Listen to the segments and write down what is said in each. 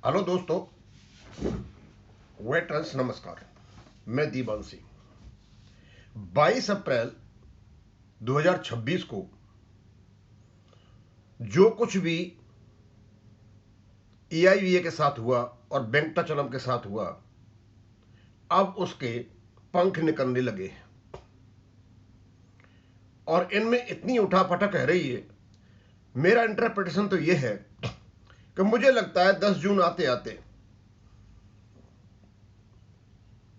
Hello दोस्तों, veterans नमस्कार। मैं दीवान सिंह। 22 अप्रैल 2026 को जो कुछ भी EIVA के साथ हुआ और वेंकटाचलम के साथ हुआ, अब उसके पंख निकलने लगे हैं और इनमें इतनी उठापटक रह रही है। मेरा इंटरप्रिटेशन तो यह है कि मुझे लगता है 10 जून आते आते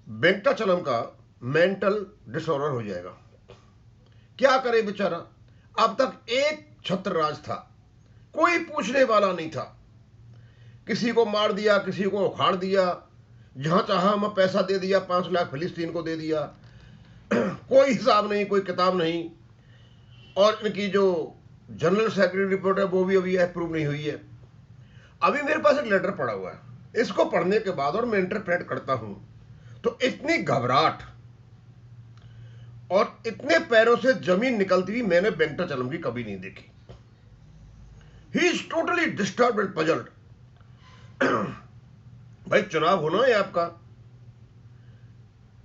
वेंकटाचलम का मेंटल डिसऑर्डर हो जाएगा। क्या करे बेचारा, अब तक एक छत्र राज था, कोई पूछने वाला नहीं था। किसी को मार दिया, किसी को उखाड़ दिया, जहां चाहा मैं पैसा दे दिया, 5 लाख फिलिस्तीन को दे दिया। कोई हिसाब नहीं, कोई किताब नहीं। और इनकी जो जनरल सेक्रेटरी रिपोर्ट है वो भी अभी अप्रूव नहीं हुई है। अभी मेरे पास एक लेटर पड़ा हुआ है, इसको पढ़ने के बाद और मैं इंटरप्रेट करता हूं तो इतनी घबराहट और इतने पैरों से जमीन निकलती हुई मैंने वेंकटाचलम की कभी नहीं देखी। He is totally disturbed and puzzled. भाई, चुनाव होना है आपका।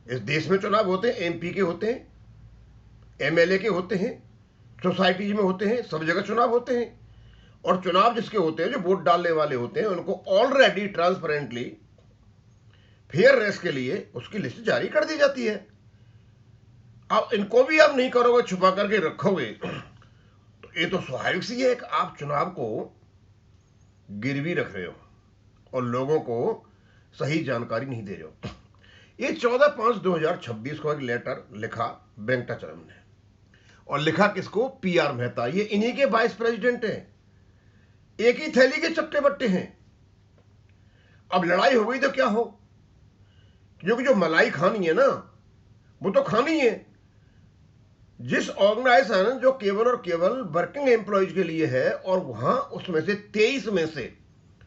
इस देश में चुनाव होते हैं, MP के होते हैं, MLA के होते हैं, सोसाइटीज में होते हैं, सब जगह चुनाव होते हैं। और चुनाव जिसके होते हैं, जो वोट डालने वाले होते हैं, उनको ऑलरेडी ट्रांसपेरेंटली फेयरनेस के लिए उसकी लिस्ट जारी कर दी जाती है। अब इनको भी आप नहीं करोगे, छुपा करके रखोगे, तो ये तो स्वाभाविक सी है कि आप चुनाव को गिरवी रख रहे हो और लोगों को सही जानकारी नहीं दे रहे हो। ये 14/5/2026 को एक लेटर लिखा वेंकटाचलम ने, और लिखा किसको? PR मेहता। ये इन्हीं के वाइस प्रेसिडेंट हैं, एक ही थैली के चट्टे बट्टे हैं। अब लड़ाई हो गई तो क्या हो, क्योंकि जो मलाई खानी है ना, वो तो खानी है। जिस ऑर्गेनाइजेशन जो केवल और केवल वर्किंग एम्प्लॉयज के लिए है, और वहां उसमें से 23 में से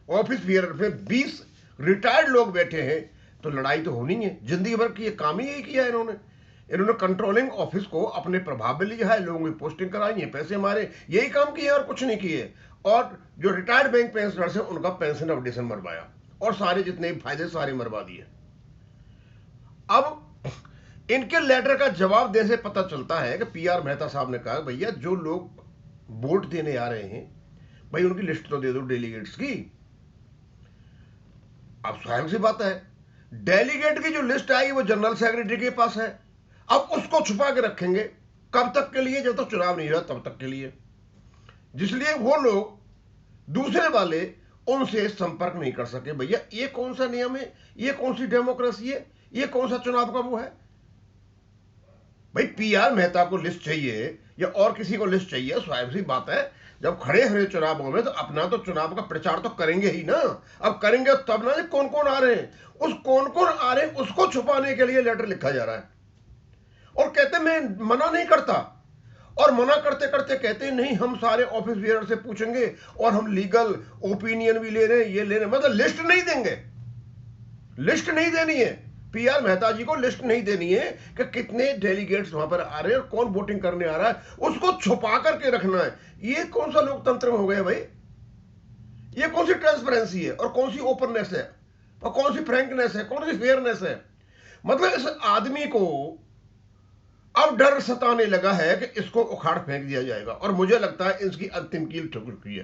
ऑफिस बियर में 20 रिटायर्ड लोग बैठे हैं, तो लड़ाई तो होनी है। जिंदगी भर की ये काम ही यही किया इन्होंने कंट्रोलिंग ऑफिस को अपने प्रभाव में लिया है, लोगों की पोस्टिंग कराई है, पैसे मारे, यही काम किए और कुछ नहीं किए। और जो रिटायर्ड बैंक पेंशनर्स है उनका पेंशन अपडेशन मरवाया, और सारे जितने भी फायदे सारे मरवा दिए। अब इनके लेटर का जवाब देने से पता चलता है कि PR मेहता साहब ने कहा, भैया जो लोग वोट देने आ रहे हैं, भाई उनकी लिस्ट तो दे दो डेलीगेट्स की। अब स्वाभाविक सी बात है, डेलीगेट की जो लिस्ट आई वो जनरल सेक्रेटरी के पास है। अब उसको छुपा के रखेंगे कब तक के लिए? जब तक चुनाव नहीं हुआ तब तक के लिए। जिसलिए वो लोग दूसरे वाले उनसे संपर्क नहीं कर सके। भैया, ये कौन सा नियम है? ये कौन सी डेमोक्रेसी है? ये कौन सा चुनाव का वो है? भाई, PR मेहता को लिस्ट चाहिए या और किसी को लिस्ट चाहिए, स्वाभाविक सी बात है। जब खड़े हुए चुनावों में तो अपना तो चुनाव का प्रचार तो करेंगे ही ना। अब करेंगे तब ना कौन कौन आ रहे हैं, उस कौन कौन आ रहे हैं उसको छुपाने के लिए लेटर लिखा जा रहा है। और कहते मैं मना नहीं करता, और मना करते करते कहते नहीं हम सारे ऑफिस बियर से पूछेंगे और हम लीगल ओपिनियन भी ले रहे हैं, ये ले रहे हैं। मतलब लिस्ट नहीं देंगे, लिस्ट नहीं देनी है। PR मेहता जी को लिस्ट नहीं देनी है कि कितने डेलीगेट्स वहां पर आ रहे हैं और कौन वोटिंग करने आ रहा है, उसको छुपा करके रखना है। ये कौन सा लोकतंत्र हो गया भाई? ये कौन सी ट्रांसपेरेंसी है, और कौन सी ओपननेस है, और कौन सी फ्रैंकनेस है, कौन सी फेयरनेस है? मतलब इस आदमी को अब डर सताने लगा है कि इसको उखाड़ फेंक दिया जाएगा, और मुझे लगता है इसकी अंतिम कील ठुक चुकी है।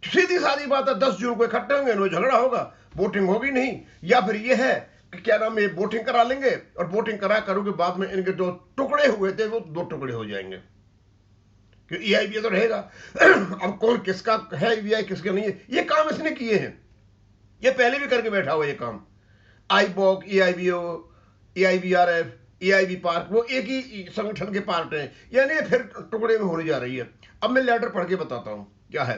सीधी सादी बात है, 10 जून को इकट्ठे होंगे, इनमें झगड़ा होगा, वोटिंग होगी नहीं। या फिर यह है कि क्या नाम है, वोटिंग करा लेंगे, और वोटिंग करो के बाद में इनके जो टुकड़े हुए थे वो 2 टुकड़े हो जाएंगे, क्योंकि EIVA तो रहेगा। अब कौन किसका है EIVA, किसका नहीं है, ये काम इसने किए हैं। ये पहले भी करके बैठा हुआ ये काम। IBOC, EIVO, EIVRF, EIV park, वो एक ही संगठन के पार्ट हैं, यानी फिर टुकड़े में होने जा रही है। अब मैं लेटर पढ़ के बताता हूं क्या है।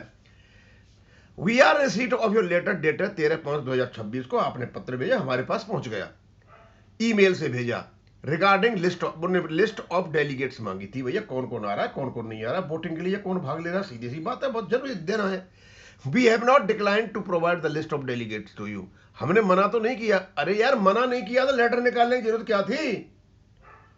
We are receipt of your letter dated 13/5/2026 को आपने पत्र भेजा, हमारे पास पहुंच गया, ईमेल से भेजा। रिगार्डिंग लिस्ट ऑफ डेलीगेट्स मांगी थी। भैया कौन कौन आ रहा है, कौन कौन नहीं आ रहा, वोटिंग के लिए कौन भाग ले रहा है, सीधी सी बात है, बहुत जरूरी देना है। We have not declined to provide the list of delegates to you। हमने मना तो नहीं किया। अरे यार, मना नहीं किया तो लेटर निकालने की जरूरत क्या थी?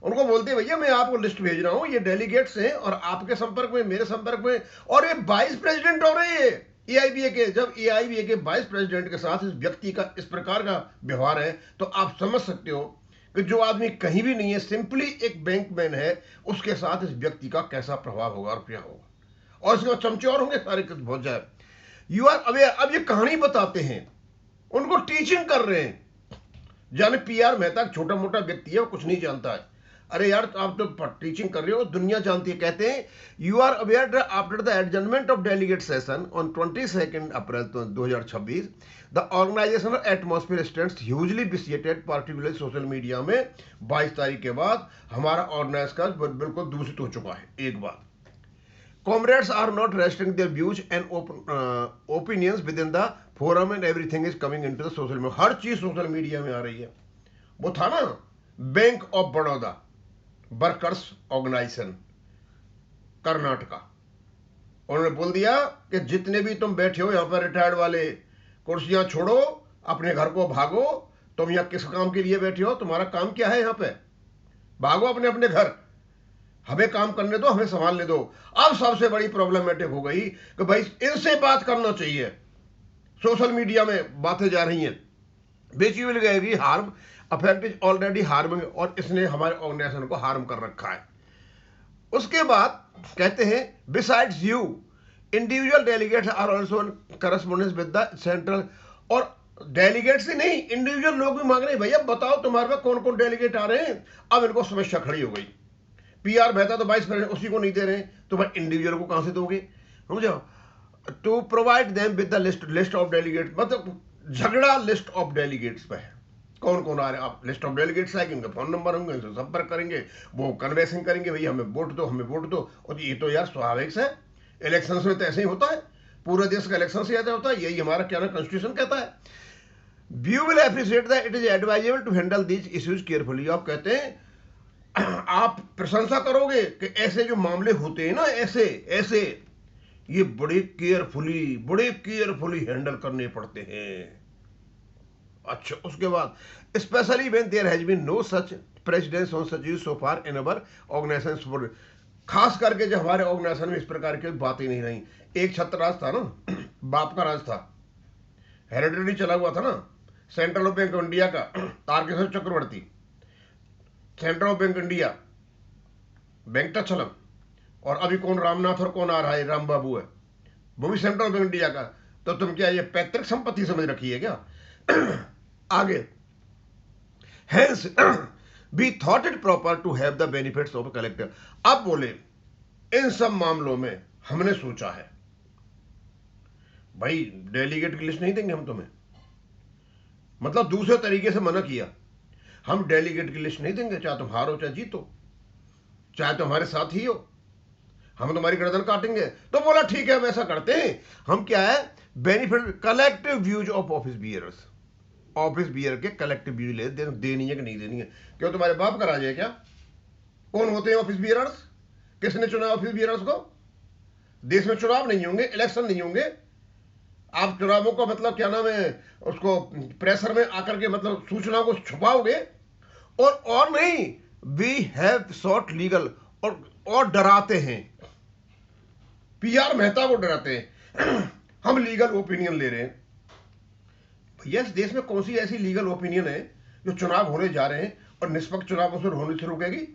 उनको बोलते भैया मैं आपको लिस्ट भेज रहा हूं, ये डेलीगेट्स हैं और आपके संपर्क में, मेरे संपर्क में, और ये वाइस प्रेसिडेंट हो रहे हैं, एआईबीए के, जब एआईबीए के वाइस प्रेसिडेंट के साथ इस व्यक्ति का इस प्रकार का व्यवहार है, तो आप समझ सकते हो कि जो आदमी कहीं भी नहीं है, सिंपली एक बैंकमैन है, उसके साथ इस व्यक्ति का कैसा प्रभाव होगा और क्या होगा। और इसके बाद चमचे और होंगे सारे कुछ बहुत जाए। You are aware. अब ये कहानी बताते हैं, उनको टीचिंग कर रहे हैं। जाने पीआर मेहता छोटा मोटा व्यक्ति है, वो कुछ नहीं जानता है। अरे यार, आप तो टीचिंग कर रहे हो, दुनिया जानती है। कहते हैं you are aware after the adjournment of delegate session on 22 April 2026 the organisational atmosphere stands hugely vitiated, particularly social media में 22 तारीख के बाद हमारा ऑर्गेनाइज का बिल्कुल दूषित हो चुका है। एक बात, comrades are not restricting their views and opinions within the forum and everything is coming into the social media। हर चीज सोशल मीडिया में आ रही है। वो था ना bank of Baroda workers organisation Karnataka, उन्होंने बोल दिया कि जितने भी तुम बैठे हो यहां पर रिटायर्ड वाले, कुर्सियां छोड़ो, अपने घर को भागो। तुम यहां किस काम के लिए बैठे हो? तुम्हारा काम क्या है? यहां पे भागो अपने अपने घर, हमें काम करने दो, हमें संभालने दो। अब सबसे बड़ी प्रॉब्लमेटिक हो गई कि भाई इनसे बात करना चाहिए। सोशल मीडिया में बातें जा रही हैं, विच विल गएगी harm, affect is already harming, और इसने हमारे ऑर्गेनाइजेशन को हार्म कर रखा है। उसके बाद कहते हैं besides you individual delegates are also correspondence with the central. और डेलीगेट से नहीं, इंडिविजुअल लोग भी मांग रहे हैं, भैया बताओ तुम्हारे पास कौन कौन डेलीगेट आ रहे हैं। अब इनको समस्या खड़ी हो गई। पीआर मेहता तो वाइस प्रेसिडेंट, उसी को नहीं दे रहे, तो भाई इंडिविजुअल को कहां से दोगे? समझो, to provide them with the list of delegates, मतलब झगड़ा लिस्ट ऑफ डेलीगेट्स पे है, कौन कौन आ रहे हैं। आप लिस्ट ऑफ डेलीगेट्स आएंगे, उनका फोन नंबर होंगे, उनसे संपर्क करेंगे, वो कन्वेंसिंग करेंगे, भैया हमें वोट दो, हमें वोट दो। और ये तो यार स्वाभाविक है, इलेक्शन में तो ऐसे ही होता है, पूरे देश का इलेक्शन से ऐसा होता है, यही हमारा क्या ना कॉन्स्टिट्यूशन कहता है। You will appreciate that it is advisable to handle these issues carefully. आप कहते हैं आप प्रशंसा करोगे कि ऐसे जो मामले होते हैं ना, ऐसे ये बड़े केयरफुली हैंडल करने पड़ते हैं। अच्छा, उसके बाद specially when there has been no such precedence on such so far in our organisation, खास करके जब हमारे ऑर्गेनाइजेशन में इस प्रकार की बातें नहीं रही। एक छत्र राज था ना, बाप का राज था, हेरिडिटरी चला हुआ था ना, सेंट्रल बैंक ऑफ इंडिया का तारकेश्वर चक्रवर्ती, सेंट्रल बैंक इंडिया वेंकटाचलम, और अभी कौन रामनाथ और कौन आ रहा है, राम बाबू है, वो भी सेंट्रल बैंक इंडिया का। तो तुम क्या ये पैतृक संपत्ति समझ रखी है क्या? आगे, hence we thought it proper to have the benefits of collective. अब बोले इन सब मामलों में हमने सोचा है, भाई डेलीगेट की लिस्ट नहीं देंगे हम तुम्हें, मतलब दूसरे तरीके से मना किया, हम डेलीगेट की लिस्ट नहीं देंगे, चाहे तुम हारो चाहे जीतो, चाहे तुम्हारे साथ ही हो, हम तुम्हारी गर्दन काटेंगे। तो बोला ठीक है, हम ऐसा करते हैं, हम क्या है benefit collective views of office bearers, office bear के कलेक्टिव व्यू ले, देनी है कि नहीं देनी है। क्यों तुम्हारे बाप का राज है क्या? कौन होते हैं ऑफिस बियरर्स? किसने चुना ऑफिस बियरर्स को? देश में चुनाव नहीं होंगे, इलेक्शन नहीं होंगे, आप चुनावों को मतलब क्या नाम है उसको प्रेशर में आकर के मतलब सूचना को छुपाओगे। और नहीं, वी हैव सॉट लीगल, और डराते हैं, पीआर मेहता को डराते हैं हम लीगल ओपिनियन ले रहे हैं। भैया इस देश में कौन सी ऐसी लीगल ओपिनियन है जो चुनाव होने जा रहे हैं और निष्पक्ष चुनावों से होने से रुकेगी?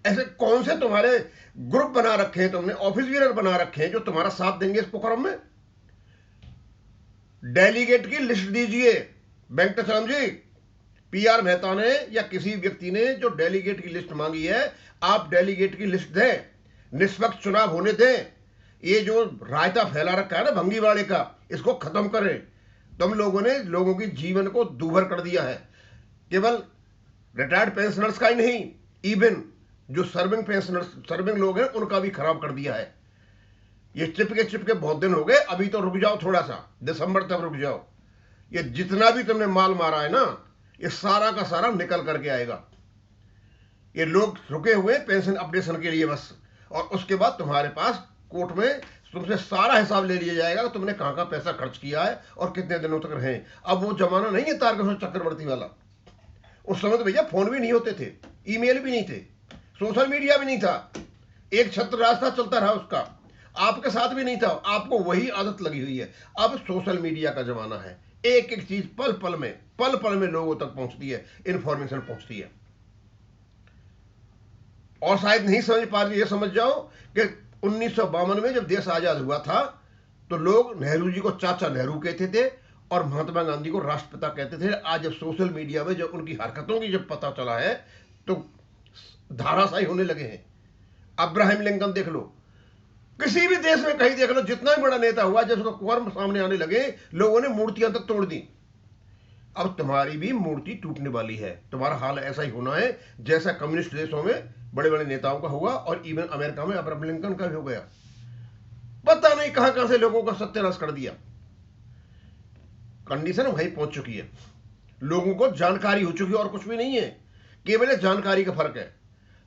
ऐसे कौन से तुम्हारे ग्रुप बना रखे हैं तुमने, ऑफिस बियर बना रखे हैं जो तुम्हारा साथ देंगे इस प्रोग्राम में? डेलीगेट की लिस्ट दीजिए वेंकटचलम जी, पीआर मेहता ने या किसी व्यक्ति ने जो डेलीगेट की लिस्ट मांगी है, आप डेलीगेट की लिस्ट दें, निष्पक्ष चुनाव होने दें। ये जो रायता फैला रखा है ना भंगीवाड़े का, इसको खत्म करें। तुम लोगों ने लोगों की जीवन को दूभर कर दिया है, केवल रिटायर्ड पेंशनर्स का ही नहीं, इवन जो सर्विंग लोग हैं उनका भी खराब कर दिया है। ये चिपके बहुत दिन हो गए, अभी तो रुक जाओ थोड़ा सा, दिसंबर तक रुक जाओ। ये जितना भी तुमने माल मारा है ना, ये सारा का सारा निकल करके आएगा। ये लोग रुके हुए पेंशन अपडेशन के लिए बस, और उसके बाद तुम्हारे पास कोर्ट में तुमसे सारा हिसाब ले लिया जाएगा कि तुमने कहां का पैसा खर्च किया है और कितने दिनों तक रहे। अब वो जमाना नहीं है तारकेश्वर चक्रवर्ती वाला। उस समय तो भैया फोन भी नहीं होते थे, ईमेल भी नहीं थे, सोशल मीडिया भी नहीं था, एक छत्र रास्ता चलता रहा उसका। आपके साथ भी नहीं था, आपको वही आदत लगी हुई है। अब सोशल मीडिया का जमाना है, एक एक चीज पल पल में लोगों तक पहुंचती है, इंफॉर्मेशन पहुंचती है। और शायद नहीं समझ पा रही, ये समझ जाओ कि 1952 में जब देश आजाद हुआ था तो लोग नेहरू जी को चाचा नेहरू कहते थे और महात्मा गांधी को राष्ट्रपिता कहते थे। आज जब सोशल मीडिया में जब उनकी हरकतों की जब पता चला है तो धाराशायी होने लगे हैं। अब्राहम लिंकन देख लो, किसी भी देश में कहीं देख लो, जितना भी बड़ा नेता हुआ जब उसका कुर्म सामने आने लगे लोगों ने मूर्तियां तक तोड़ दी। अब तुम्हारी भी मूर्ति टूटने वाली है, तुम्हारा हाल ऐसा ही होना है जैसा कम्युनिस्ट देशों में बड़े बड़े नेताओं का हुआ और इवन अमेरिका में अब्राहम लिंकन का भी हो गया। पता नहीं कहां कहां से लोगों का सत्यानाश कर दिया। कंडीशन वहीं पहुंच चुकी है, लोगों को जानकारी हो चुकी है और कुछ भी नहीं है, केवल जानकारी का फर्क है।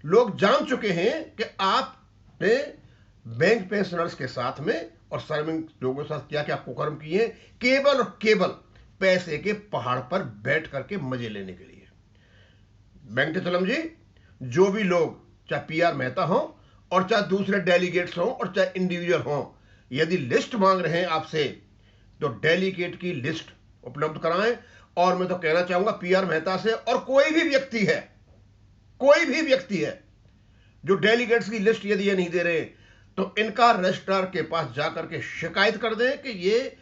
लोग जान चुके हैं कि आपने बैंक पेंशनर्स के साथ में और सर्विंग लोगों के साथ क्या क्या कुकर्म किए, केवल और केवल पैसे के पहाड़ पर बैठ करके मजे लेने के लिए। वेंकटचलम जी, जो भी लोग चाहे पीआर मेहता हो और चाहे दूसरे डेलीगेट्स हो और चाहे इंडिविजुअल हो, यदि लिस्ट मांग रहे हैं आपसे तो डेलीगेट की लिस्ट उपलब्ध कराएं। और मैं तो कहना चाहूंगा पीआर मेहता से, और कोई भी व्यक्ति है जो डेलीगेट्स की लिस्ट यदि ये नहीं दे रहे तो इनका रजिस्ट्रार के पास जाकर के शिकायत कर दें कि ये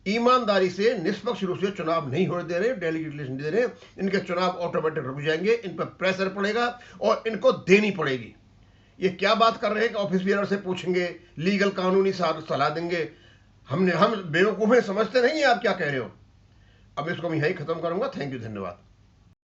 ईमानदारी से निष्पक्ष रूप से चुनाव नहीं होने दे रहे, डेलीगेट लिस्ट नहीं दे रहे, इनके चुनाव ऑटोमेटिक रुक जाएंगे, इन पर प्रेशर पड़ेगा और इनको देनी पड़ेगी। ये क्या बात कर रहे हैं कि ऑफिस बियर से पूछेंगे, लीगल कानूनी सलाह देंगे। हम बेवकूफ हैं, समझते नहीं है आप क्या कह रहे हो। अब इसको मैं यही खत्म करूंगा। थैंक यू, धन्यवाद।